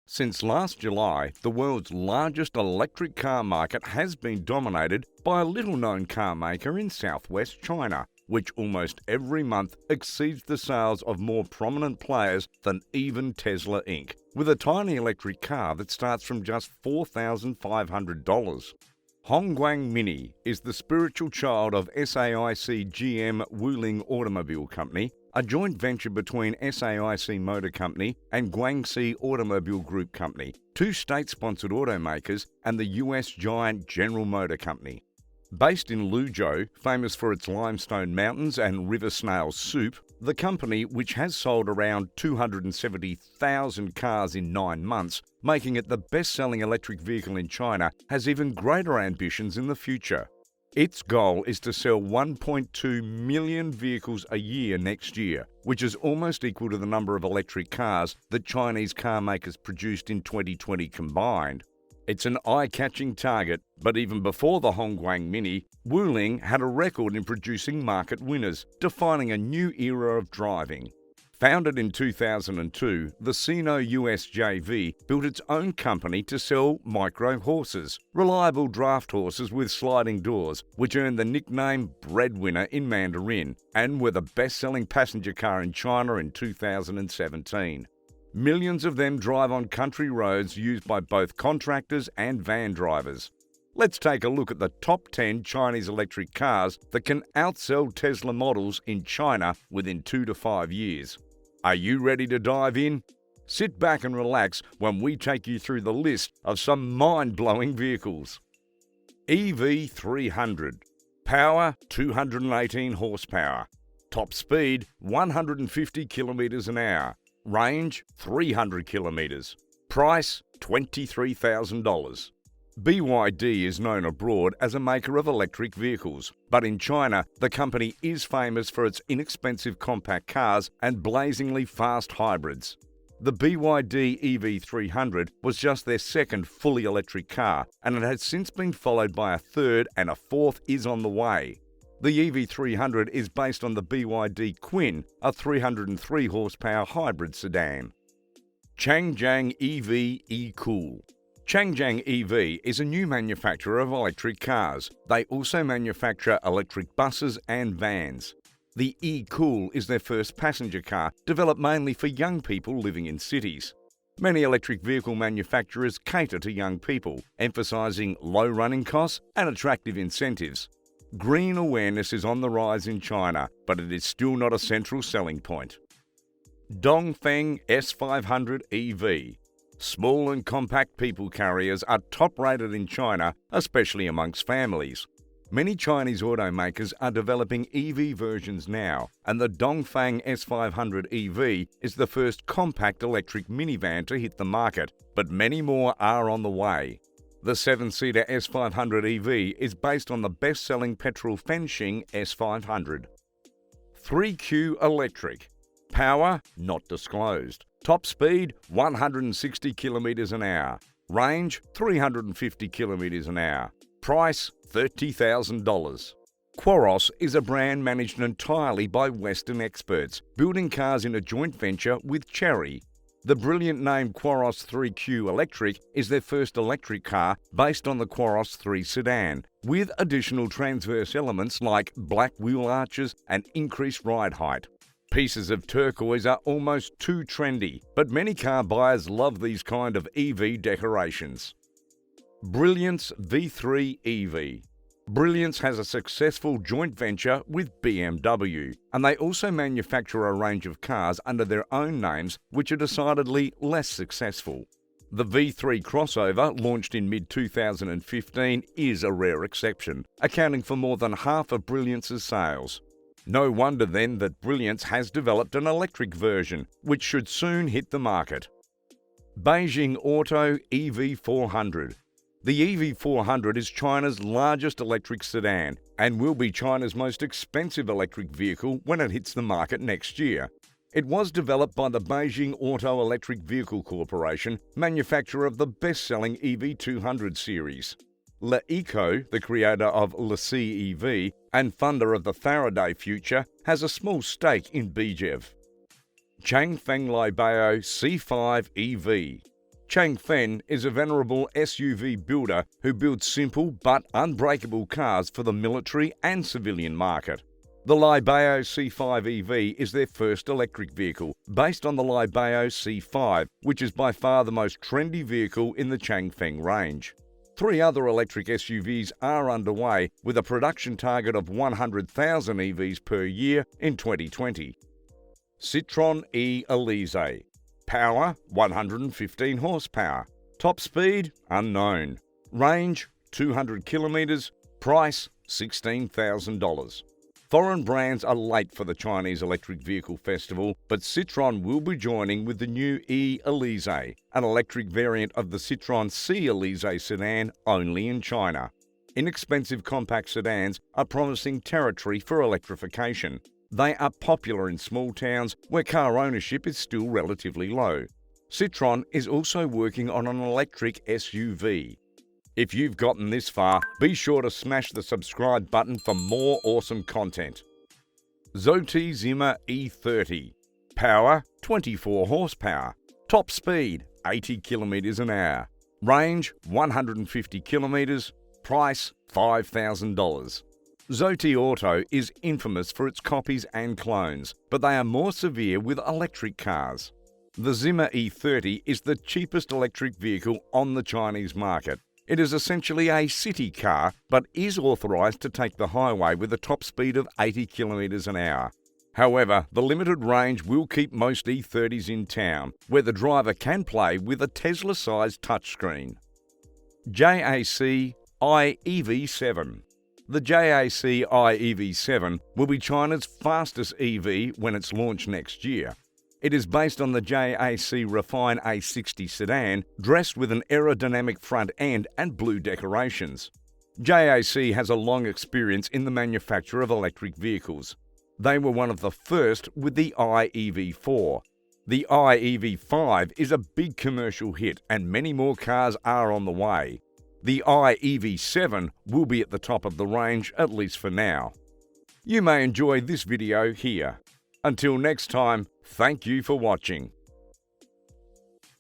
Since last July, the world's largest electric car market has been dominated by a little-known car maker in southwest China, which almost every month exceeds the sales of more prominent players than even Tesla Inc., with a tiny electric car that starts from just $4,500. Hongguang Mini is the spiritual child of SAIC GM Wuling Automobile Company, a joint venture between SAIC Motor Company and Guangxi Automobile Group Company, two state-sponsored automakers, and the US giant General Motor Company. Based in Liuzhou, famous for its limestone mountains and river snail soup, the company, which has sold around 270,000 cars in 9 months, making it the best-selling electric vehicle in China, has even greater ambitions in the future. Its goal is to sell 1.2 million vehicles a year next year, which is almost equal to the number of electric cars that Chinese car makers produced in 2020 combined. It's an eye-catching target, but even before the Hongguang Mini, Wuling had a record in producing market winners, defining a new era of driving. Founded in 2002, the Sino-US JV built its own company to sell micro horses, reliable draft horses with sliding doors, which earned the nickname breadwinner in Mandarin, and were the best-selling passenger car in China in 2017. Millions of them drive on country roads used by both contractors and van drivers. Let's take a look at the top 10 Chinese electric cars that can outsell Tesla models in China within 2 to 5 years. Are you ready to dive in? Sit back and relax when we take you through the list of some mind-blowing vehicles. EV300. Power 218 horsepower. Top speed 150 kilometers an hour. Range 300 kilometers. Price $23,000. BYD is known abroad as a maker of electric vehicles, but in China, the company is famous for its inexpensive compact cars and blazingly fast hybrids. The BYD EV300 was just their second fully electric car, and it has since been followed by a third, and a fourth is on the way. The EV300 is based on the BYD Quin, a 303 horsepower hybrid sedan. Changjiang EV E-Cool. Changjiang EV is a new manufacturer of electric cars. They also manufacture electric buses and vans. The E-Cool is their first passenger car, developed mainly for young people living in cities. Many electric vehicle manufacturers cater to young people, emphasizing low running costs and attractive incentives. Green awareness is on the rise in China, but it is still not a central selling point. Dongfeng S500 EV. Small and compact people carriers are top-rated in China, especially amongst families. Many Chinese automakers are developing EV versions now, and the Dongfeng S500 EV is the first compact electric minivan to hit the market, but many more are on the way. The 7-seater S500 EV is based on the best-selling petrol Fenxing S500. 3Q Electric. Power not disclosed. Top speed 160 kilometers an hour. Range 350 kilometers an hour. Price $30,000. Quaros is a brand managed entirely by Western experts, building cars in a joint venture with Chery. The brilliant name Quaros 3Q Electric is their first electric car based on the Quaros 3 sedan, with additional transverse elements like black wheel arches and increased ride height. Pieces of turquoise are almost too trendy, but many car buyers love these kind of EV decorations. Brilliance V3 EV. Brilliance has a successful joint venture with BMW, and they also manufacture a range of cars under their own names which are decidedly less successful. The V3 crossover, launched in mid-2015, is a rare exception, accounting for more than half of Brilliance's sales. No wonder then that Brilliance has developed an electric version, which should soon hit the market. Beijing Auto EV400. The EV400 is China's largest electric sedan and will be China's most expensive electric vehicle when it hits the market next year. It was developed by the Beijing Auto Electric Vehicle Corporation, manufacturer of the best-selling EV200 series. Leeco, the creator of LeC EV and funder of the Faraday Future, has a small stake in BJEV. Changfeng Libao C5 EV. Changfeng is a venerable SUV builder who builds simple but unbreakable cars for the military and civilian market. The Liuzhou C5 EV is their first electric vehicle, based on the Liuzhou C5, which is by far the most trendy vehicle in the Changfeng range. 3 other electric SUVs are underway, with a production target of 100,000 EVs per year in 2020. Citroën e-Elise. Power 115 horsepower. Top speed unknown. Range 200 kilometres. Price $16,000. Foreign brands are late for the Chinese Electric Vehicle Festival, but Citroën will be joining with the new e-Elise, an electric variant of the Citroën C-Elise sedan only in China. Inexpensive compact sedans are promising territory for electrification. They are popular in small towns where car ownership is still relatively low. Citroën is also working on an electric SUV. If you've gotten this far, be sure to smash the subscribe button for more awesome content. Zoti Zimmer E30. Power 24 horsepower. Top speed 80 kilometers an hour. Range 150 kilometers. Price $5,000. Zoti Auto is infamous for its copies and clones, but they are more severe with electric cars. The Zimmer E30 is the cheapest electric vehicle on the Chinese market. It is essentially a city car, but is authorised to take the highway with a top speed of 80 kilometers an hour. However, the limited range will keep most E30s in town, where the driver can play with a Tesla-sized touchscreen. JAC iEV7. The JAC iEV7 will be China's fastest EV when it's launched next year. It is based on the JAC Refine A60 sedan, dressed with an aerodynamic front end and blue decorations. JAC has a long experience in the manufacture of electric vehicles. They were one of the first with the iEV4. The iEV5 is a big commercial hit, and many more cars are on the way. The iEV7 will be at the top of the range, at least for now. You may enjoy this video here. Until next time, thank you for watching.